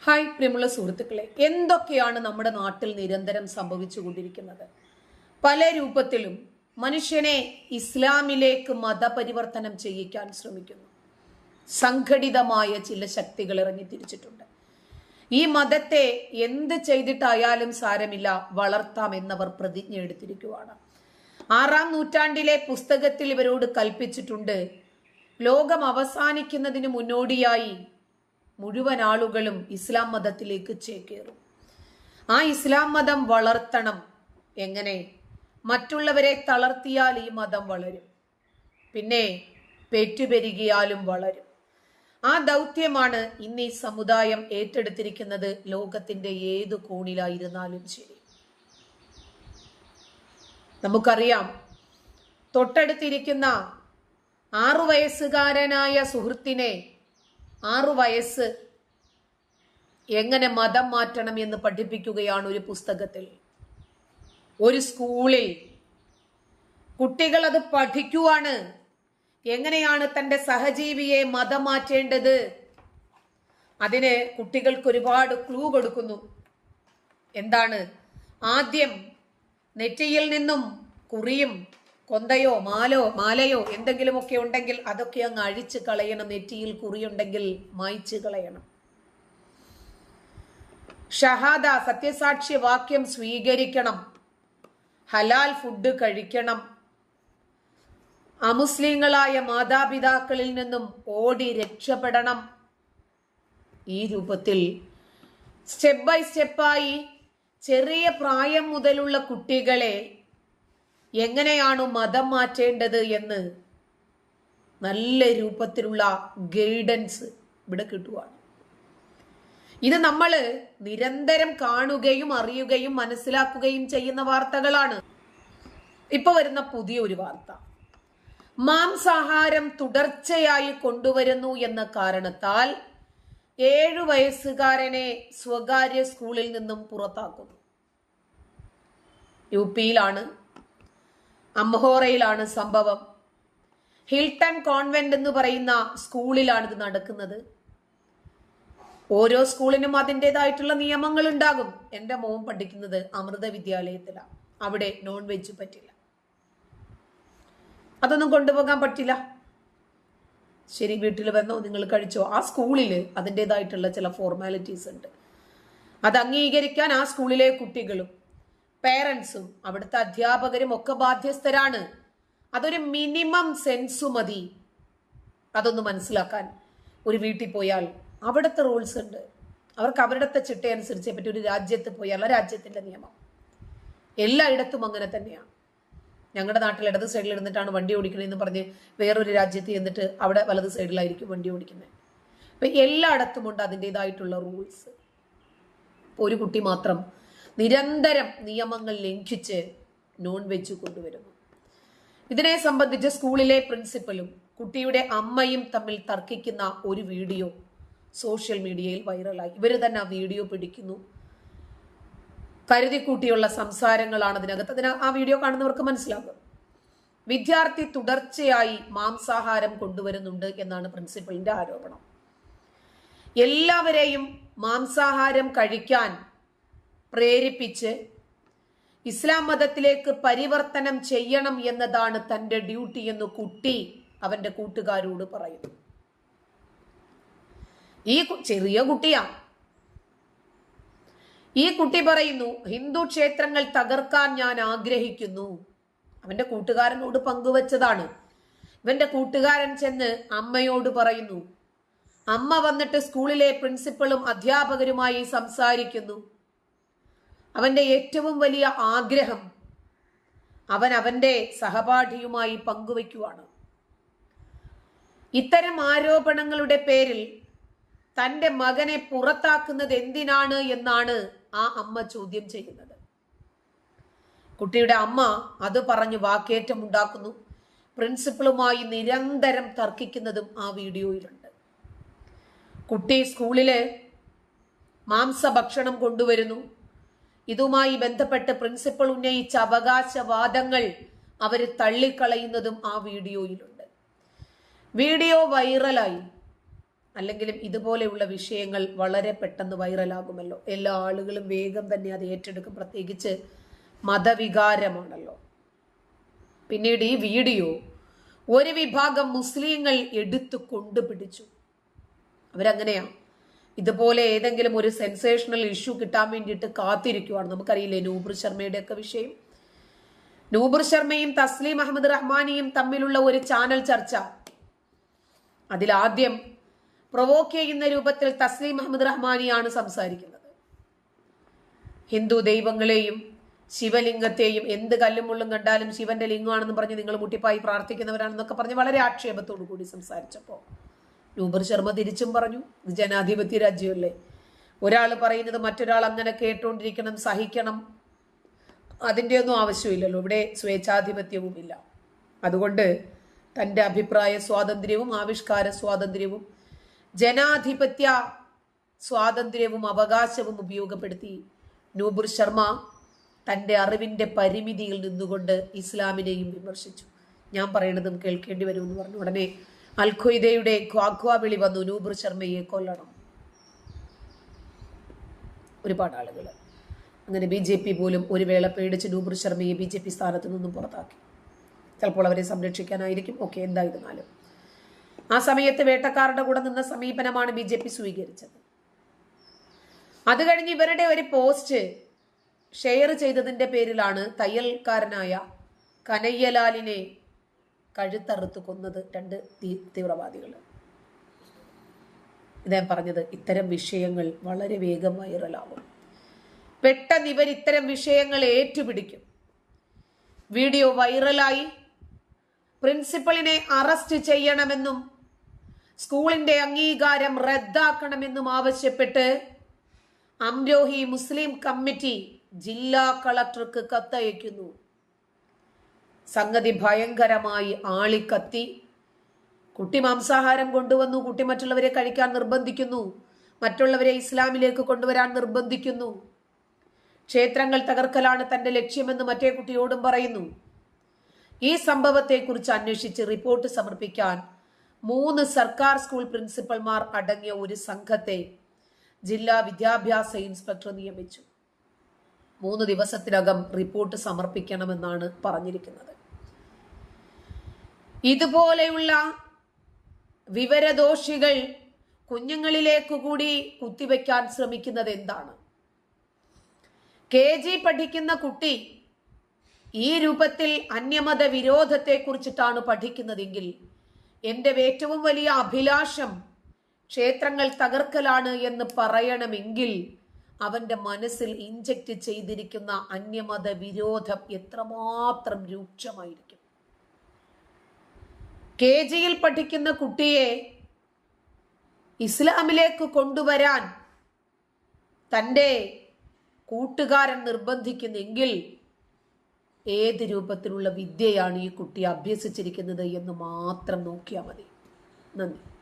Hi പ്രിയമുള്ള സുഹൃത്തുക്കളെ, എന്തൊക്കെയാണ് നമ്മുടെ നാട്ടിൽ നിരന്തരം സംഭവിച്ചുകൊണ്ടിരിക്കുന്നത്? പല രൂപത്തിലും മനുഷ്യനെ ഇസ്ലാമിലേക്ക് മതപരിവർത്തനം ചെയ്യിക്കാൻ ശ്രമിക്കുന്നു. സംഘടിതമായ ചില ശക്തികൾ ഇറങ്ങി തിരിച്ചിട്ടുണ്ട്. ഈ മതത്തെ എന്ത് ചെയ്തിട്ടായാലും സാരമില്ല, വളർത്താമെന്നവർ പ്രതിജ്ഞ എടുത്തിരിക്കുകയാണ്. 6-ാം നൂറ്റാണ്ടിലെ പുസ്തകത്തിൽ ഇവരോട് കൽപ്പിച്ചിട്ടുണ്ട്, ലോകം അവസാനിക്കുന്നതിന് മുന്നോടിയായി മുഴുവൻ ആളുകളും ഇസ്ലാം മതത്തിലേക്ക് ചേക്കേറും. ആ ഇസ്ലാം മതം വളർത്തണം. എങ്ങനെ? മറ്റുള്ളവരെ തളർത്തിയാൽ ഈ മതം വളരും, പിന്നെ പെറ്റുപെരുകിയാലും വളരും. ആ ദൗത്യമാണ് ഇന്ന് ഈ സമുദായം ഏറ്റെടുത്തിരിക്കുന്നത്. ലോകത്തിന്റെ ഏതു കോണിലായിരുന്നാലും ശരി. നമുക്കറിയാം, തൊട്ടടുത്തിരിക്കുന്ന 6 വയസ്സുകാരനായ സുഹൃത്തിനെ 6 വയസ്സ് എങ്ങനെ മതം മാറ്റണം എന്ന് പഠിപ്പിക്കുകയാണ് ഒരു പുസ്തകത്തിൽ. ഒരു സ്കൂളിൽ കുട്ടികൾ അത് പഠിക്കുവാണ്. എങ്ങനെയാണ് തന്റെ സഹജീവിയെ മതം മാറ്റേണ്ടത്? അതിന് കുട്ടികൾക്ക് ഒരുപാട് ക്ലൂ കൊടുക്കുന്നു. എന്താണ്? ആദ്യം നെറ്റിയിൽ നിന്നും കുറിയും കൊന്തയോ മാലയോ എന്തെങ്കിലുമൊക്കെ ഉണ്ടെങ്കിൽ അതൊക്കെ അങ്ങ് അഴിച്ചു കളയണം. നെറ്റിയിൽ കുറിയുണ്ടെങ്കിൽ മായ്ച്ചു കളയണം. ഷഹാദ, സത്യസാക്ഷ്യ വാക്യം സ്വീകരിക്കണം. ഹലാൽ ഫുഡ് കഴിക്കണം. അമുസ്ലിങ്ങളായ മാതാപിതാക്കളിൽ നിന്നും ഓടി രക്ഷപ്പെടണം. ഈ രൂപത്തിൽ സ്റ്റെപ്പ് ബൈ സ്റ്റെപ്പായി ചെറിയ പ്രായം മുതലുള്ള കുട്ടികളെ എങ്ങനെയാണ് മതം മാറ്റേണ്ടത് എന്ന് നല്ല രൂപത്തിലുള്ള ഗൈഡൻസ് ഇവിടെ കിട്ടുവാണ്. ഇത് നമ്മൾ നിരന്തരം കാണുകയും അറിയുകയും മനസ്സിലാക്കുകയും ചെയ്യുന്ന വാർത്തകളാണ്. ഇപ്പൊ വരുന്ന പുതിയൊരു വാർത്ത, മാംസാഹാരം തുടർച്ചയായി കൊണ്ടുവരുന്നു എന്ന കാരണത്താൽ 7 വയസ്സുകാരനെ സ്വകാര്യ സ്കൂളിൽ നിന്നും പുറത്താക്കുന്നു. യുപിയിലാണ്, അംഹോറയിലാണ് സംഭവം. ഹിൽട്ടൺ കോൺവെന്റ് എന്ന് പറയുന്ന സ്കൂളിലാണ് ഇത് നടക്കുന്നത്. ഓരോ സ്കൂളിനും അതിൻ്റെതായിട്ടുള്ള നിയമങ്ങൾ ഉണ്ടാകും. എൻ്റെ മോൻ പഠിക്കുന്നത് അമൃത വിദ്യാലയത്തിലാണ്. അവിടെ നോൺ വെജ് പറ്റില്ല, അതൊന്നും കൊണ്ടുപോകാൻ പറ്റില്ല. ശരി, വീട്ടിൽ വന്നോ, നിങ്ങൾ കഴിച്ചോ. ആ സ്കൂളിൽ അതിൻ്റെതായിട്ടുള്ള ചില ഫോർമാലിറ്റീസ് ഉണ്ട്. അത് അംഗീകരിക്കാൻ ആ സ്കൂളിലെ കുട്ടികളും പേരൻസും അവിടുത്തെ അധ്യാപകരും ഒക്കെ ബാധ്യസ്ഥരാണ്. അതൊരു മിനിമം സെൻസ് മതി അതൊന്ന് മനസ്സിലാക്കാൻ. ഒരു വീട്ടിൽ പോയാൽ അവിടുത്തെ റൂൾസ് ഉണ്ട്. അവർക്ക് അവരുടെ ചിട്ട അനുസരിച്ചേ പറ്റി. ഒരു രാജ്യത്ത് പോയാൽ ആ രാജ്യത്തിന്റെ നിയമം. എല്ലായിടത്തും അങ്ങനെ തന്നെയാണ്. ഞങ്ങളുടെ നാട്ടിൽ ഇടത് സൈഡിൽ ഇരുന്നിട്ടാണ് വണ്ടി ഓടിക്കണമെന്ന് പറഞ്ഞ് വേറൊരു രാജ്യത്ത് ചെന്നിട്ട് അവിടെ വലത് സൈഡിലായിരിക്കും വണ്ടി ഓടിക്കുന്നത്. അപ്പൊ എല്ലായിടത്തും ഉണ്ട് അതിൻ്റെതായിട്ടുള്ള റൂൾസ്. ഒരു കുട്ടി മാത്രം നിരന്തരം നിയമങ്ങൾ ലംഘിച്ച് നോൺ വെജ് കൊണ്ടുവരുന്നു. ഇതിനെ സംബന്ധിച്ച് സ്കൂളിലെ പ്രിൻസിപ്പലും കുട്ടിയുടെ അമ്മയും തമ്മിൽ തർക്കിക്കുന്ന ഒരു വീഡിയോ സോഷ്യൽ മീഡിയയിൽ വൈറലായി. ഇവര് തന്നെ ആ വീഡിയോ പിടിക്കുന്നു. കരുതിക്കൂട്ടിയുള്ള സംസാരങ്ങളാണ് അതിനകത്ത്. ആ വീഡിയോ കാണുന്നവർക്ക് മനസ്സിലാകും. വിദ്യാർത്ഥി തുടർച്ചയായി മാംസാഹാരം കൊണ്ടുവരുന്നുണ്ട് എന്നാണ് പ്രിൻസിപ്പലിന്റെ ആരോപണം. എല്ലാവരെയും മാംസാഹാരം കഴിക്കാൻ പ്രേരിപ്പിച്ച് ഇസ്ലാം മതത്തിലേക്ക് പരിവർത്തനം ചെയ്യണം എന്നതാണ് തന്റെ ഡ്യൂട്ടി എന്ന് കുട്ടി അവന്റെ കൂട്ടുകാരോട് പറയുന്നു. ഈ ചെറിയ കുട്ടിയാ. ഈ കുട്ടി പറയുന്നു, ഹിന്ദു ക്ഷേത്രങ്ങൾ തകർക്കാൻ ഞാൻ ആഗ്രഹിക്കുന്നു. അവന്റെ കൂട്ടുകാരനോട് പങ്കുവച്ചതാണ്. ഇവന്റെ കൂട്ടുകാരൻ ചെന്ന് അമ്മയോട് പറയുന്നു. അമ്മ വന്നിട്ട് സ്കൂളിലെ പ്രിൻസിപ്പളും അധ്യാപകരുമായി സംസാരിക്കുന്നു. അവന്റെ ഏറ്റവും വലിയ ആഗ്രഹം അവൻ അവന്റെ സഹപാഠിയുമായി പങ്കുവയ്ക്കുവാണ്. ഇത്തരം ആരോപണങ്ങളുടെ പേരിൽ തന്റെ മകനെ പുറത്താക്കുന്നത് എന്തിനാണ് എന്നാണ് ആ അമ്മ ചോദ്യം ചെയ്യുന്നത്. കുട്ടിയുടെ അമ്മ അത് പറഞ്ഞ് വാക്കേറ്റം ഉണ്ടാക്കുന്നു. പ്രിൻസിപ്പളുമായി നിരന്തരം തർക്കിക്കുന്നതും ആ വീഡിയോയിലുണ്ട്. കുട്ടി സ്കൂളില് മാംസഭക്ഷണം കൊണ്ടുവരുന്നു. ഇതുമായി ബന്ധപ്പെട്ട് പ്രിൻസിപ്പൽ ഉന്നയിച്ച അവകാശവാദങ്ങൾ അവര് തള്ളിക്കളയുന്നതും ആ വീഡിയോയിലുണ്ട്. വീഡിയോ വൈറലായി. അല്ലെങ്കിലും ഇതുപോലെയുള്ള വിഷയങ്ങൾ വളരെ പെട്ടെന്ന് വൈറലാകുമല്ലോ. എല്ലാ ആളുകളും വേഗം തന്നെ അത് ഏറ്റെടുക്കും. പ്രത്യേകിച്ച് മതവികാരമാണല്ലോ. പിന്നീട് ഈ വീഡിയോ ഒരു വിഭാഗം മുസ്ലിങ്ങൾ എടുത്തു കൊണ്ടുപിടിച്ചു. അവരങ്ങനെയാ. ഇതുപോലെ ഏതെങ്കിലും ഒരു സെൻസേഷണൽ ഇഷ്യൂ കിട്ടാൻ വേണ്ടിയിട്ട് കാത്തിരിക്കുവാണ്. നമുക്കറിയില്ലേ നൂപുർ ശർമ്മയുടെ ഒക്കെ വിഷയം. നൂപുർ ശർമ്മയും തസ്ലീം അഹമ്മദ് റഹ്മാനിയും തമ്മിലുള്ള ഒരു ചാനൽ ചർച്ച. അതിലാദ്യം പ്രൊവോക്ക് ചെയ്യുന്ന രൂപത്തിൽ തസ്ലീം അഹമ്മദ് റഹ്മാനിയാണ് സംസാരിക്കുന്നത്. ഹിന്ദു ദൈവങ്ങളെയും ശിവലിംഗത്തെയും എന്ത് കല്ലും മുള്ളും കണ്ടാലും ശിവന്റെ ലിംഗമാണെന്ന് പറഞ്ഞ് നിങ്ങൾ മുട്ടിപ്പായി പ്രാർത്ഥിക്കുന്നവരാണെന്നൊക്കെ പറഞ്ഞ് വളരെ ആക്ഷേപത്തോടു കൂടി സംസാരിച്ചപ്പോൾ നൂപുർ ശർമ്മ തിരിച്ചും പറഞ്ഞു, ഇത് ജനാധിപത്യ രാജ്യമല്ലേ, ഒരാൾ പറയുന്നത് മറ്റൊരാൾ അങ്ങനെ കേട്ടുകൊണ്ടിരിക്കണം, സഹിക്കണം, അതിൻ്റെ ഒന്നും ആവശ്യമില്ലല്ലോ. ഇവിടെ സ്വേച്ഛാധിപത്യവും ഇല്ല. അതുകൊണ്ട് തൻ്റെ അഭിപ്രായ സ്വാതന്ത്ര്യവും ആവിഷ്കാര സ്വാതന്ത്ര്യവും ജനാധിപത്യ സ്വാതന്ത്ര്യവും അവകാശവും ഉപയോഗപ്പെടുത്തി നൂപുർ ശർമ്മ തൻ്റെ അറിവിൻ്റെ പരിമിതിയിൽ നിന്നുകൊണ്ട് ഇസ്ലാമിനെയും വിമർശിച്ചു. ഞാൻ പറയണതും കേൾക്കേണ്ടി വരുമെന്ന് പറഞ്ഞു. ഉടനെ അൽ ഖ്വയ്ദയുടെ ഖ്വാ വിളി വന്നു, നൂപുർ ശർമ്മയെ കൊല്ലണം. ഒരുപാട് ആളുകൾ അങ്ങനെ BJP പോലും ഒരു വേള പേടിച്ച് നൂപുർ ശർമ്മയെ BJP സ്ഥാനത്ത് നിന്നും പുറത്താക്കി. ചിലപ്പോൾ അവരെ സംരക്ഷിക്കാനായിരിക്കും. ഓക്കെ, എന്തായിരുന്നാലും ആ സമയത്ത് വേട്ടക്കാരുടെ കൂടെ നിന്ന സമീപനമാണ് BJP സ്വീകരിച്ചത്. അത് കഴിഞ്ഞ് ഇവരുടെ ഒരു പോസ്റ്റ് ഷെയർ ചെയ്തതിന്റെ പേരിലാണ് തയ്യൽക്കാരനായ കനയ്യലാലിനെ കഴുത്തറുത്ത് കൊന്നത് 2 തീവ്രവാദികൾ. ഇദ്ദേഹം പറഞ്ഞത് ഇത്തരം വിഷയങ്ങൾ വളരെ വേഗം വൈറലാവും. പെട്ടെന്ന് ഇവർ ഇത്തരം വിഷയങ്ങൾ ഏറ്റുപിടിക്കും. വീഡിയോ വൈറലായി. പ്രിൻസിപ്പലിനെ അറസ്റ്റ് ചെയ്യണമെന്നും സ്കൂളിന്റെ അംഗീകാരം റദ്ദാക്കണമെന്നും ആവശ്യപ്പെട്ട് അംരോഹി മുസ്ലിം കമ്മിറ്റി ജില്ലാ കളക്ടർക്ക് കത്തയക്കുന്നു. സംഗതി ഭയങ്കരമായി ആളിക്കത്തി. കുട്ടി മാംസാഹാരം കൊണ്ടുവന്നു, കുട്ടി മറ്റുള്ളവരെ കഴിക്കാൻ നിർബന്ധിക്കുന്നു, മറ്റുള്ളവരെ ഇസ്ലാമിലേക്ക് കൊണ്ടുവരാൻ നിർബന്ധിക്കുന്നു. ക്ഷേത്രങ്ങൾ തകർക്കലാണ് തന്റെ ലക്ഷ്യമെന്ന് മറ്റേ കുട്ടിയോടും പറയുന്നു. ഈ സംഭവത്തെക്കുറിച്ച് അന്വേഷിച്ച് റിപ്പോർട്ട് സമർപ്പിക്കാൻ 3 സർക്കാർ സ്കൂൾ പ്രിൻസിപ്പൽമാർ അടങ്ങിയ ഒരു സംഘത്തെ ജില്ലാ വിദ്യാഭ്യാസ ഇൻസ്പെക്ടർ നിയമിച്ചു. 3 ദിവസത്തിനകം റിപ്പോർട്ട് സമർപ്പിക്കണമെന്നാണ് പറഞ്ഞിരിക്കുന്നത്. ഇതുപോലെയുള്ള വിവരദോഷികൾ കുഞ്ഞുങ്ങളിലേക്ക് കൂടി കുത്തിവെക്കാൻ ശ്രമിക്കുന്നത് എന്താണ്? KG പഠിക്കുന്ന കുട്ടി ഈ രൂപത്തിൽ അന്യമത വിരോധത്തെ കുറിച്ചിട്ടാണ് പഠിക്കുന്നതെങ്കിൽ എൻ്റെ ഏറ്റവും വലിയ അഭിലാഷം ക്ഷേത്രങ്ങൾ തകർക്കലാണ് എന്ന് പറയണമെങ്കിൽ അവന്റെ മനസ്സിൽ ഇൻജക്റ്റ് ചെയ്തിരിക്കുന്ന അന്യമത വിരോധം എത്രമാത്രം രൂക്ഷമായിരിക്കും. KGയിൽ പഠിക്കുന്ന കുട്ടിയെ ഇസ്ലാമിലേക്ക് കൊണ്ടുവരാൻ തൻ്റെ കൂട്ടുകാരൻ നിർബന്ധിക്കുന്നെങ്കിൽ ഏത് രൂപത്തിലുള്ള വിദ്യയാണ് ഈ കുട്ടി അഭ്യസിച്ചിരിക്കുന്നത് എന്ന് മാത്രം നോക്കിയാൽ മതി. നന്ദി.